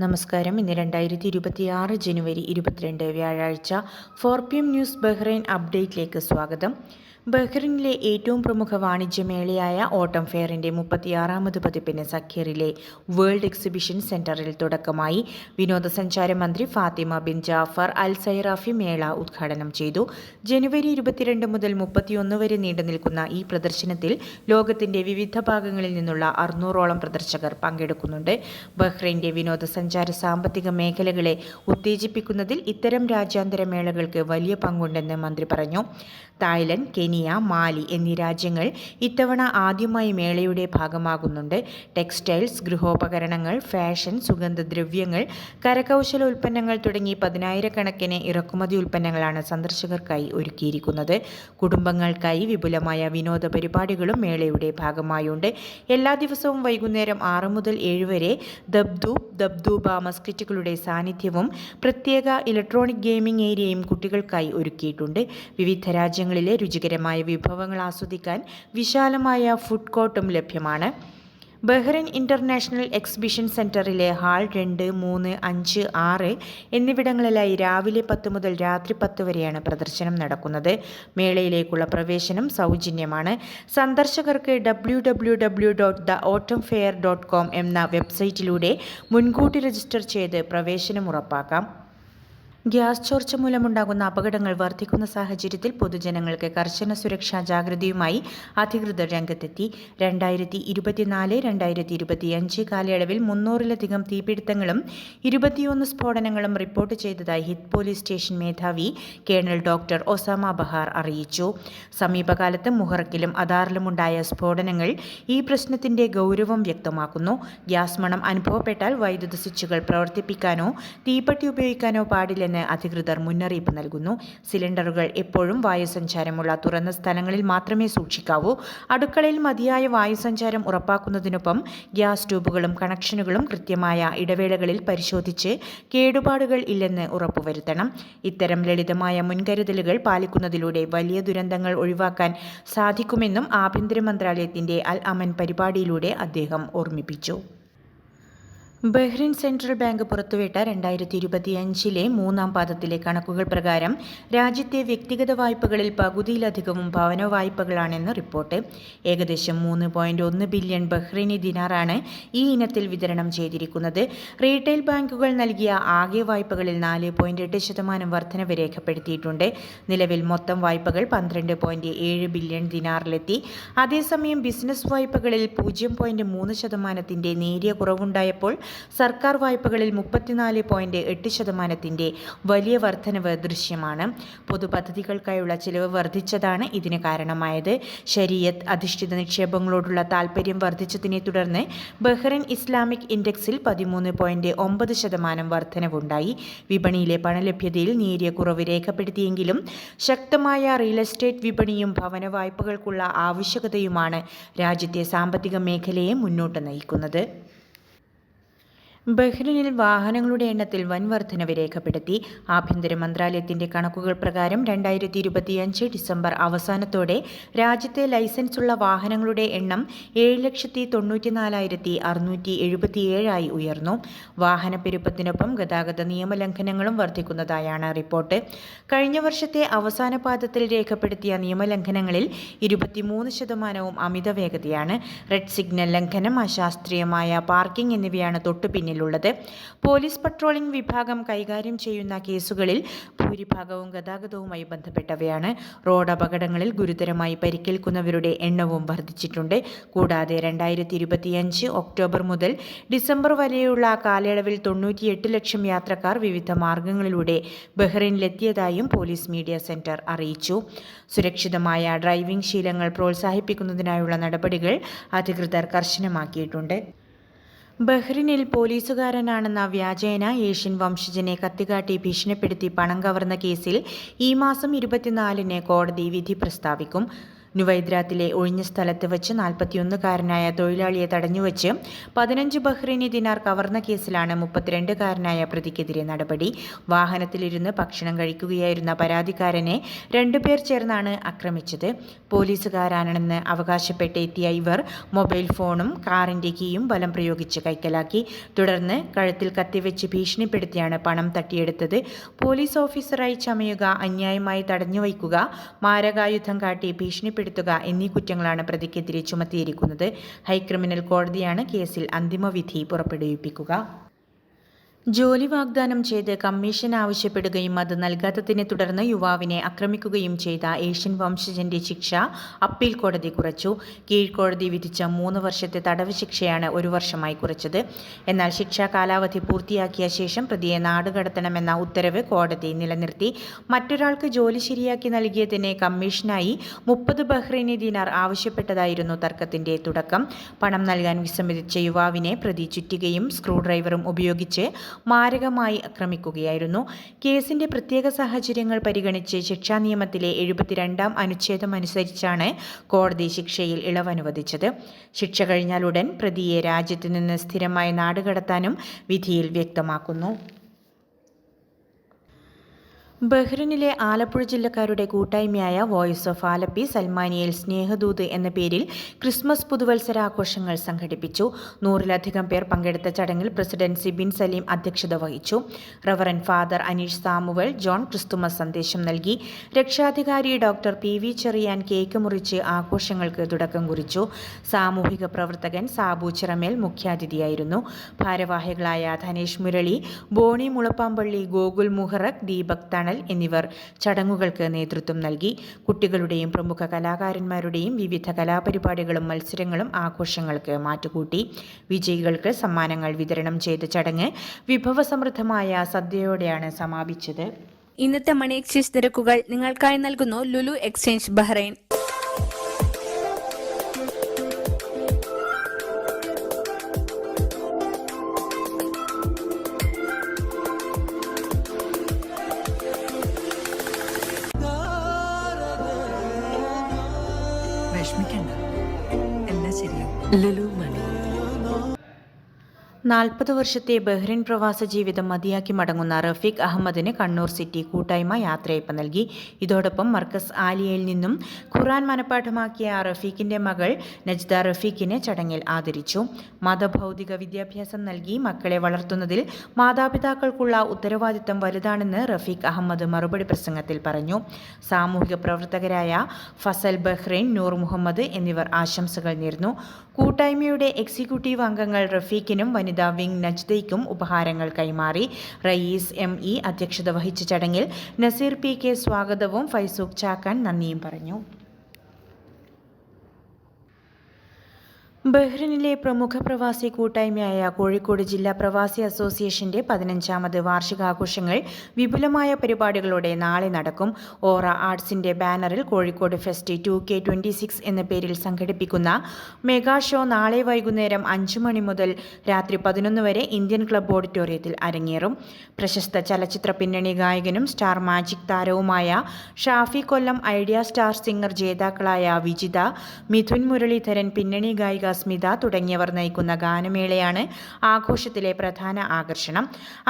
നമസ്കാരം. ഇന്ന് 2026 ജനുവരി 22 വ്യാഴാഴ്ച 4 PM ന്യൂസ് ബഹ്റൈൻ അപ്ഡേറ്റിലേക്ക് സ്വാഗതം. ബഹ്റിനിലെ ഏറ്റവും പ്രമുഖ വാണിജ്യമേളയായ ഓട്ടം ഫെയറിൻ്റെ 36ാമത് പതിപ്പിന് സഖീറിലെ വേൾഡ് എക്സിബിഷൻ സെന്ററിൽ തുടക്കമായി. വിനോദസഞ്ചാര മന്ത്രി ഫാത്തിമ ബിൻ ജാഫർ അൽ സൈറാഫി മേള ഉദ്ഘാടനം ചെയ്തു. ജനുവരി 22 മുതൽ 31 വരെ നീണ്ടുനിൽക്കുന്ന ഈ പ്രദർശനത്തിൽ ലോകത്തിന്റെ വിവിധ ഭാഗങ്ങളിൽ നിന്നുള്ള 600ഓളം പ്രദർശകർ പങ്കെടുക്കുന്നുണ്ട്. ബഹ്റൈൻ്റെ വിനോദസഞ്ചാര സാമ്പത്തിക മേഖലകളെ ഉത്തേജിപ്പിക്കുന്നതിൽ ഇത്തരം രാജ്യാന്തര മേളകൾക്ക് വലിയ പങ്കുണ്ടെന്ന് മന്ത്രി പറഞ്ഞു. തായ്ലൻഡ്, കെനിയ, മാലി എന്നീ രാജ്യങ്ങൾ ഇത്തവണ ആദ്യമായി മേളയുടെ ഭാഗമാകുന്നുണ്ട്. ടെക്സ്റ്റൈൽസ്, ഗൃഹോപകരണങ്ങൾ, ഫാഷൻ, സുഗന്ധദ്രവ്യങ്ങൾ, കരകൗശല ഉൽപ്പന്നങ്ങൾ തുടങ്ങി 10,000കണക്കിന് ഇറക്കുമതി ഉൽപ്പന്നങ്ങളാണ് സന്ദർശകർക്കായി ഒരുക്കിയിരിക്കുന്നത്. കുടുംബങ്ങൾക്കായി വിപുലമായ വിനോദ പരിപാടികളും മേളയുടെ ഭാഗമായുണ്ട്. എല്ലാ ദിവസവും വൈകുന്നേരം 6 മുതൽ 7 വരെ ദബ്ദൂബ മസ്കറ്റുകളുടെ സാന്നിധ്യവും പ്രത്യേക ഇലക്ട്രോണിക് ഗെയിമിംഗ് ഏരിയയും കുട്ടികൾക്കായി ഒരുക്കിയിട്ടുണ്ട്. വിവിധ രാജ്യങ്ങളിലെ രുചികരമായ വിഭവങ്ങൾ ആസ്വദിക്കാൻ വിശാലമായ ഫുഡ് കോർട്ടും ലഭ്യമാണ്. ബഹ്റൈൻ ഇന്റർനാഷണൽ എക്സിബിഷൻ സെന്ററിലെ ഹാൾ 2, 3, 5, 6 എന്നിവിടങ്ങളിലായി രാവിലെ 10 മുതൽ രാത്രി 10 വരെയാണ് പ്രദർശനം നടക്കുന്നത്. മേളയിലേക്കുള്ള പ്രവേശനം സൗജന്യമാണ്. സന്ദർശകർക്ക് www.theautumnfair.com എന്ന വെബ്സൈറ്റിലൂടെ മുൻകൂട്ടി രജിസ്റ്റർ ചെയ്ത് പ്രവേശനം ഉറപ്പാക്കാം. ഗ്യാസ് ചോർച്ച മൂലമുണ്ടാകുന്ന അപകടങ്ങൾ വർദ്ധിക്കുന്ന സാഹചര്യത്തിൽ പൊതുജനങ്ങൾക്ക് കർശന സുരക്ഷാ ജാഗ്രതയുമായി അധികൃതർ രംഗത്തെത്തി. 2024-2025 കാലയളവിൽ 300-ലധികം തീപിടുത്തങ്ങളും 21 സ്ഫോടനങ്ങളും റിപ്പോർട്ട് ചെയ്തതായി ഹിറ്റ് പോലീസ് സ്റ്റേഷൻ മേധാവി കേണൽ ഡോക്ടർ ഒസാമ ബഹാർ അറിയിച്ചു. സമീപകാലത്ത് മുഹറക്കിലും അദാറിലുമുണ്ടായ സ്ഫോടനങ്ങൾ ഈ പ്രശ്നത്തിന്റെ ഗൗരവം വ്യക്തമാക്കുന്നു. ഗ്യാസ് മണം അനുഭവപ്പെട്ടാൽ വൈദ്യുത സ്വിച്ചുകൾ പ്രവർത്തിപ്പിക്കാനോ തീപ്പെട്ടി ഉപയോഗിക്കാനോ പാടില്ലെന്ന് അധികൃതർ മുന്നറിയിപ്പ് നൽകുന്നു. സിലിണ്ടറുകൾ എപ്പോഴും വായുസഞ്ചാരമുള്ള തുറന്ന സ്ഥലങ്ങളിൽ മാത്രമേ സൂക്ഷിക്കാവൂ. അടുക്കളയിൽ മതിയായ വായുസഞ്ചാരം ഉറപ്പാക്കുന്നതിനൊപ്പം ഗ്യാസ് ട്യൂബുകളും കണക്ഷനുകളും കൃത്യമായ ഇടവേളകളിൽ പരിശോധിച്ച് കേടുപാടുകൾ ഇല്ലെന്ന് ഉറപ്പുവരുത്തണം. ഇത്തരം ലളിതമായ മുൻകരുതലുകൾ പാലിക്കുന്നതിലൂടെ വലിയ ദുരന്തങ്ങൾ ഒഴിവാക്കാൻ സാധിക്കുമെന്നും ആഭ്യന്തര മന്ത്രാലയത്തിന്റെ അൽ അമൻ പരിപാടിയിലൂടെ അദ്ദേഹം ഓർമ്മിപ്പിച്ചു. ബഹ്റൈൻ സെൻട്രൽ ബാങ്ക് പുറത്തുവിട്ട 2025 മൂന്നാം പാദത്തിലെ കണക്കുകൾ പ്രകാരം രാജ്യത്തെ വ്യക്തിഗത വായ്പകളിൽ പകുതിയിലധികവും ഭവന വായ്പകളാണെന്ന് റിപ്പോർട്ട്. ഏകദേശം 3.1 ബില്യൺ ബഹ്റൈനി ദിനാറാണ് ഈ ഇനത്തിൽ വിതരണം ചെയ്തിരിക്കുന്നത്. റീറ്റെയിൽ ബാങ്കുകൾ നൽകിയ ആകെ വായ്പകളിൽ 4.8% വർധനവ് രേഖപ്പെടുത്തിയിട്ടുണ്ട്. നിലവിൽ മൊത്തം വായ്പകൾ 12.7 ബില്യൺ ദിനാറിലെത്തി. അതേസമയം ബിസിനസ് വായ്പകളിൽ 0.3% നേരിയ കുറവുണ്ടായപ്പോൾ സർക്കാർ വായ്പകളിൽ 34.8% വലിയ വർധനവ് ദൃശ്യമാണ്. പൊതുപദ്ധതികൾക്കായുള്ള ചിലവ് വർദ്ധിച്ചതാണ് ഇതിന് കാരണമായത്. ശരീഅത്ത് അധിഷ്ഠിത നിക്ഷേപങ്ങളോടുള്ള താൽപ്പര്യം വർദ്ധിച്ചതിനെ തുടർന്ന് ബഹ്റൈൻ ഇസ്ലാമിക് ഇൻഡെക്സിൽ 13.9% വർധനവുണ്ടായി. വിപണിയിലെ പണലഭ്യതയിൽ നേരിയ കുറവ് രേഖപ്പെടുത്തിയെങ്കിലും ശക്തമായ റിയൽ എസ്റ്റേറ്റ് വിപണിയും ഭവന വായ്പകൾക്കുള്ള ആവശ്യകതയുമാണ് രാജ്യത്തെ സാമ്പത്തിക മേഖലയെ മുന്നോട്ട് നയിക്കുന്നത്. ബഹ്റൈനിൽ വാഹനങ്ങളുടെ എണ്ണത്തിൽ വൻ വർധനവ് രേഖപ്പെടുത്തി. ആഭ്യന്തര മന്ത്രാലയത്തിന്റെ കണക്കുകൾ പ്രകാരം 2025 ഡിസംബർ അവസാനത്തോടെ രാജ്യത്തെ ലൈസൻസുള്ള വാഹനങ്ങളുടെ എണ്ണം 7,94,677 ഉയർന്നു. വാഹനപ്പെരുപ്പത്തിനൊപ്പം ഗതാഗത നിയമലംഘനങ്ങളും വർദ്ധിക്കുന്നതായാണ് റിപ്പോർട്ട്. കഴിഞ്ഞ വർഷത്തെ അവസാന പാദത്തിൽ രേഖപ്പെടുത്തിയ നിയമലംഘനങ്ങളിൽ 23% അമിത വേഗതയാണ്. റെഡ് സിഗ്നൽ ലംഘനം, അശാസ്ത്രീയമായ പാർക്കിംഗ് എന്നിവയാണ് തൊട്ടുപിന്നിൽ ുള്ളത്. പോലീസ് പട്രോളിംഗ് വിഭാഗം കൈകാര്യം ചെയ്യുന്ന കേസുകളിൽ ഭൂരിഭാഗവും ഗതാഗതവുമായി ബന്ധപ്പെട്ടവയാണ്. റോഡ് അപകടങ്ങളിൽ ഗുരുതരമായി പരിക്കേൽക്കുന്നവരുടെ എണ്ണവും വർദ്ധിച്ചിട്ടുണ്ട്. കൂടാതെ 2025 ഒക്ടോബർ മുതൽ ഡിസംബർ വരെയുള്ള കാലയളവിൽ 98 ലക്ഷം യാത്രക്കാർ വിവിധ മാർഗങ്ങളിലൂടെ ബഹ്റൈനിലെത്തിയതായും പോലീസ് മീഡിയ സെന്റർ അറിയിച്ചു. സുരക്ഷിതമായ ഡ്രൈവിംഗ് ശീലങ്ങൾ പ്രോത്സാഹിപ്പിക്കുന്നതിനായുള്ള നടപടികൾ അധികൃതർ കർശനമാക്കിയിട്ടുണ്ട്. ബഹ്റൈനിൽ പോലീസുകാരനാണെന്ന വ്യാജേന ഏഷ്യൻ വംശജനെ കത്തികാട്ടി ഭീഷണിപ്പെടുത്തി പണം കവർന്ന കേസിൽ ഈ മാസം 24-ന് കോടതി വിധി പ്രസ്താവിക്കും. നുവൈദ്രാത്തിലെ ഒഴിഞ്ഞ സ്ഥലത്ത് വെച്ച് 41-കാരനായ തൊഴിലാളിയെ തടഞ്ഞുവെച്ച് 15 ബഹ്റൈനി ദിനാർ കവർന്ന കേസിലാണ് 32-കാരനായ പ്രതിക്കെതിരെ നടപടി. വാഹനത്തിലിരുന്ന് ഭക്ഷണം കഴിക്കുകയായിരുന്ന പരാതിക്കാരനെ 2 പേർ ചേർന്നാണ് ആക്രമിച്ചത്. പോലീസുകാരാണെന്ന് അവകാശപ്പെട്ട് എത്തിയ ഇവർ മൊബൈൽ ഫോണും കാറിന്റെ കീയും ബലം പ്രയോഗിച്ച് കൈക്കലാക്കി. തുടർന്ന് കഴുത്തിൽ കത്തിവെച്ച് ഭീഷണിപ്പെടുത്തിയാണ് പണം തട്ടിയെടുത്തത്. പോലീസ് ഓഫീസറായി ചമയുക, അന്യായമായി തടഞ്ഞുവയ്ക്കുക, മാരകായുധം കാട്ടി ഭീഷണിപ്പെടുത്തുക എന്നീ കുറ്റങ്ങളാണ് പ്രതിക്കെതിരെ ചുമത്തിയിരിക്കുന്നത്. ഹൈക്രിമിനൽ കോടതിയാണ് കേസിൽ അന്തിമവിധി പുറപ്പെടുവിപ്പിക്കുക. ജോലി വാഗ്ദാനം ചെയ്ത് കമ്മീഷൻ ആവശ്യപ്പെടുകയും അത് നൽകാത്തതിനെ തുടർന്ന് യുവാവിനെ ആക്രമിക്കുകയും ചെയ്ത ഏഷ്യൻ വംശജന്റെ ശിക്ഷ അപ്പീൽ കോടതി കുറച്ചു. കീഴ്ക്കോടതി വിധിച്ച 3 വർഷത്തെ തടവ് ശിക്ഷയാണ് 1 വർഷമായി കുറച്ചത്. എന്നാൽ ശിക്ഷാ കാലാവധി പൂർത്തിയാക്കിയ ശേഷം പ്രതിയെ നാടുകടത്തണമെന്ന ഉത്തരവ് കോടതി നിലനിർത്തി. മറ്റൊരാൾക്ക് ജോലി ശരിയാക്കി നൽകിയതിന് കമ്മീഷനായി 30 ബഹ്റൈനി ദിനാർ ആവശ്യപ്പെട്ടതായിരുന്നു തർക്കത്തിന്റെ തുടക്കം. പണം നൽകാൻ വിസമ്മതിച്ച യുവാവിനെ പ്രതി ചുറ്റികയും സ്ക്രൂ ഡ്രൈവറും ഉപയോഗിച്ച് മാരകമായി ആക്രമിക്കുകയായിരുന്നു. കേസിന്റെ പ്രത്യേക സാഹചര്യങ്ങൾ പരിഗണിച്ച് ശിക്ഷാ നിയമത്തിലെ 72-ാം അനുച്ഛേദം അനുസരിച്ചാണ് കോടതി ശിക്ഷയിൽ ഇളവ് അനുവദിച്ചത്. ശിക്ഷ കഴിഞ്ഞാലുടൻ പ്രതിയെ രാജ്യത്ത് നിന്ന് സ്ഥിരമായി നാടുകടത്താനും വിധിയിൽ വ്യക്തമാക്കുന്നു. ബഹ്റിനിലെ ആലപ്പുഴ ജില്ലക്കാരുടെ കൂട്ടായ്മയായ വോയിസ് ഓഫ് ആലപ്പി സൽമാനിയയിൽ സ്നേഹദൂത് എന്ന പേരിൽ ക്രിസ്മസ് പുതുവത്സരാഘോഷങ്ങൾ സംഘടിപ്പിച്ചു. 100-ലധികം പേർ പങ്കെടുത്ത ചടങ്ങിൽ പ്രസിഡന്റ് സിബിൻ സലീം അധ്യക്ഷത വഹിച്ചു. Reverend father Aneesh Samuel John Christmas സന്ദേശം നൽകി. രക്ഷാധികാരി ഡോക്ടർ PV ചെറിയാൻ കേക്ക് മുറിച്ച് ആഘോഷങ്ങൾക്ക് തുടക്കം കുറിച്ചു. സാമൂഹിക പ്രവർത്തകൻ സാബു ചിറമേൽ മുഖ്യാതിഥിയായിരുന്നു. ഭാരവാഹികളായ ധനേഷ് മുരളി, ബോണി മുളപ്പാമ്പള്ളി, ഗോകുൽ മുഹറക്, ദീപക് തണൽ എന്നിവർ ചടങ്ങുകൾക്ക് നേതൃത്വം നൽകി. കുട്ടികളുടെയും പ്രമുഖ കലാകാരന്മാരുടെയും വിവിധ കലാപരിപാടികളും മത്സരങ്ങളും ആഘോഷങ്ങൾക്ക് മാറ്റുകൂട്ടി. വിജയികൾക്ക് സമ്മാനങ്ങൾ വിതരണം ചെയ്ത ചടങ്ങ് വിഭവസമൃദ്ധമായ സദ്യയോടെയാണ് സമാപിച്ചത്. ഇന്നത്തെ മണി എക്സ്ചേഞ്ച് നിരക്കുകൾ നിങ്ങൾക്കായി നൽകുന്നു ലുലു എക്സ്ചേഞ്ച് ബഹ്റൈൻ. വിഷമിക്കണ്ട, എല്ലാം ശരിയാവും. ലുലു മണി. 40 വർഷത്തെ ബഹ്റൈൻ പ്രവാസ ജീവിതം മതിയാക്കി മടങ്ങുന്ന റഫീഖ് അഹമ്മദിന് കണ്ണൂർ സിറ്റി കൂട്ടായ്മ യാത്രയയപ്പ് നൽകി. ഇതോടൊപ്പം മർക്കസ് ആലിയയിൽ നിന്നും ഖുർആൻ മനഃപാഠമാക്കിയ റഫീഖിന്റെ മകൾ നജ്ദ റഫീഖിനെ ചടങ്ങിൽ ആദരിച്ചു. മതഭൗതിക വിദ്യാഭ്യാസം നൽകി മക്കളെ വളർത്തുന്നതിൽ മാതാപിതാക്കൾക്കുള്ള ഉത്തരവാദിത്തം വലുതാണെന്ന് റഫീഖ് അഹമ്മദ് മറുപടി പ്രസംഗത്തിൽ പറഞ്ഞു. സാമൂഹിക പ്രവർത്തകരായ ഫസൽ ബഹ്റൈൻ, നൂർ മുഹമ്മദ് എന്നിവർ ആശംസകൾ നേർന്നു. കൂട്ടായ്മയുടെ എക്സിക്യൂട്ടീവ് അംഗങ്ങൾ റഫീഖിനും വനിതാ വിംഗ് നജ്ദയ്ക്കും ഉപഹാരങ്ങൾ കൈമാറി. റയീസ് ME അധ്യക്ഷത വഹിച്ച ചടങ്ങിൽ നസീർ PK സ്വാഗതവും ഫൈസൂഖ് ചാക്കാൻ നന്ദിയും പറഞ്ഞു. ബഹ്റിനിലെ പ്രമുഖ പ്രവാസി കൂട്ടായ്മയായ കോഴിക്കോട് ജില്ലാ പ്രവാസി അസോസിയേഷന്റെ 15ാമത് വാർഷികാഘോഷങ്ങൾ വിപുലമായ പരിപാടികളോടെ നാളെ നടക്കും. ഓറ ആർട്സിന്റെ ബാനറിൽ കോഴിക്കോട് ഫെസ്റ്റ് 2K26 എന്ന പേരിൽ സംഘടിപ്പിക്കുന്ന മെഗാ ഷോ നാളെ വൈകുന്നേരം 5 മണി മുതൽ രാത്രി 11 വരെ ഇന്ത്യൻ ക്ലബ്ബ് ഓഡിറ്റോറിയത്തിൽ അരങ്ങേറും. പ്രശസ്ത ചലച്ചിത്ര പിന്നണി ഗായകനും സ്റ്റാർ മാജിക് താരവുമായ ഷാഫി കൊല്ലം, ഐഡിയ സ്റ്റാർ സിംഗർ ജേതാക്കളായ വിജിത, മിഥുൻ മുരളീധരൻ, പിന്നണി ഗായിക സ്മിത തുടങ്ങിയവർ നയിക്കുന്ന ഗാനമേളയാണ് ആഘോഷത്തിലെ പ്രധാന ആകർഷണം.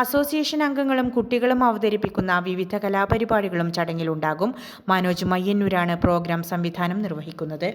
അസോസിയേഷൻ അംഗങ്ങളും കുട്ടികളും അവതരിപ്പിക്കുന്ന വിവിധ കലാപരിപാടികളും ചടങ്ങിലുണ്ടാകും. മനോജ് മയ്യന്നൂരാണ് പ്രോഗ്രാം സംവിധാനം നിർവഹിക്കുന്നത്.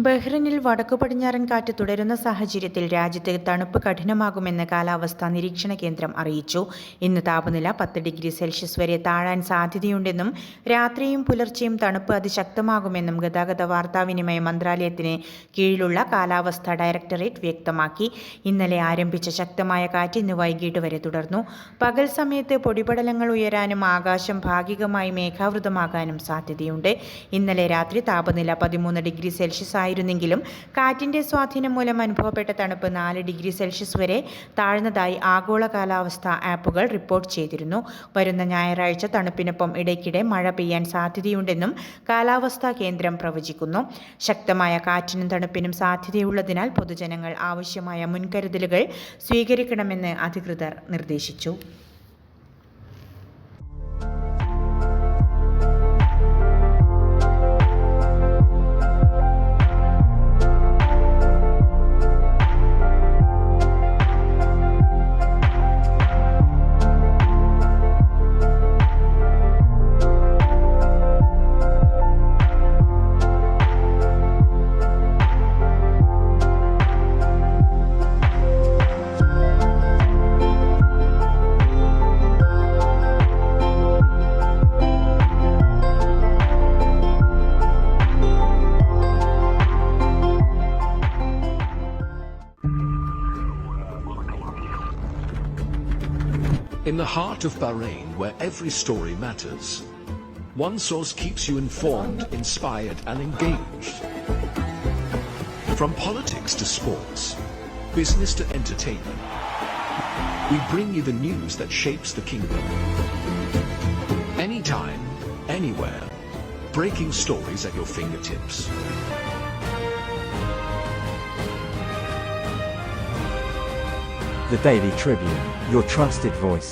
ബഹ്റിനിൽ വടക്കു പടിഞ്ഞാറൻ കാറ്റ് തുടരുന്ന സാഹചര്യത്തിൽ രാജ്യത്ത് തണുപ്പ് കഠിനമാകുമെന്ന് കാലാവസ്ഥാ നിരീക്ഷണ കേന്ദ്രം അറിയിച്ചു. ഇന്ന് താപനില 10 ഡിഗ്രി സെൽഷ്യസ് വരെ താഴാൻ സാധ്യതയുണ്ടെന്നും രാത്രിയും പുലർച്ചെയും തണുപ്പ് അതിശക്തമാകുമെന്നും ഗതാഗത വാർത്താവിനിമയ മന്ത്രാലയത്തിന് കീഴിലുള്ള കാലാവസ്ഥാ ഡയറക്ടറേറ്റ് വ്യക്തമാക്കി. ഇന്നലെ ആരംഭിച്ച ശക്തമായ കാറ്റ് ഇന്ന് വൈകിട്ട് വരെ തുടർന്നു. പകൽ സമയത്ത് പൊടിപടലങ്ങൾ ഉയരാനും ആകാശം ഭാഗികമായി മേഘാവൃതമാകാനും സാധ്യതയുണ്ട്. ഇന്നലെ രാത്രി താപനില 13 ഡിഗ്രി സെൽഷ്യസ് ആയിരുന്നെങ്കിലും കാറ്റിന്റെ സ്വാധീനം മൂലം അനുഭവപ്പെട്ട തണുപ്പ് 4 ഡിഗ്രി സെൽഷ്യസ് വരെ താഴ്ന്നതായി ആഗോള കാലാവസ്ഥാ ആപ്പുകൾ റിപ്പോർട്ട് ചെയ്തിരുന്നു. വരുന്ന ഞായറാഴ്ച തണുപ്പിനൊപ്പം ഇടയ്ക്കിടെ മഴ പെയ്യാൻ സാധ്യതയുണ്ടെന്നും കാലാവസ്ഥാ കേന്ദ്രം പ്രവചിക്കുന്നു. ശക്തമായ കാറ്റിനും തണുപ്പിനും സാധ്യതയുള്ളതിനാൽ പൊതുജനങ്ങൾ ആവശ്യമായ മുൻകരുതലുകൾ സ്വീകരിക്കണമെന്ന് അധികൃതർ നിർദ്ദേശിച്ചു. In the heart of Bahrain, where every story matters, one source keeps you informed, inspired, and engaged. From politics to sports, business to entertainment, we bring you the news that shapes the kingdom. Anytime, anywhere, breaking stories at your fingertips. The Daily Tribune, your trusted voice.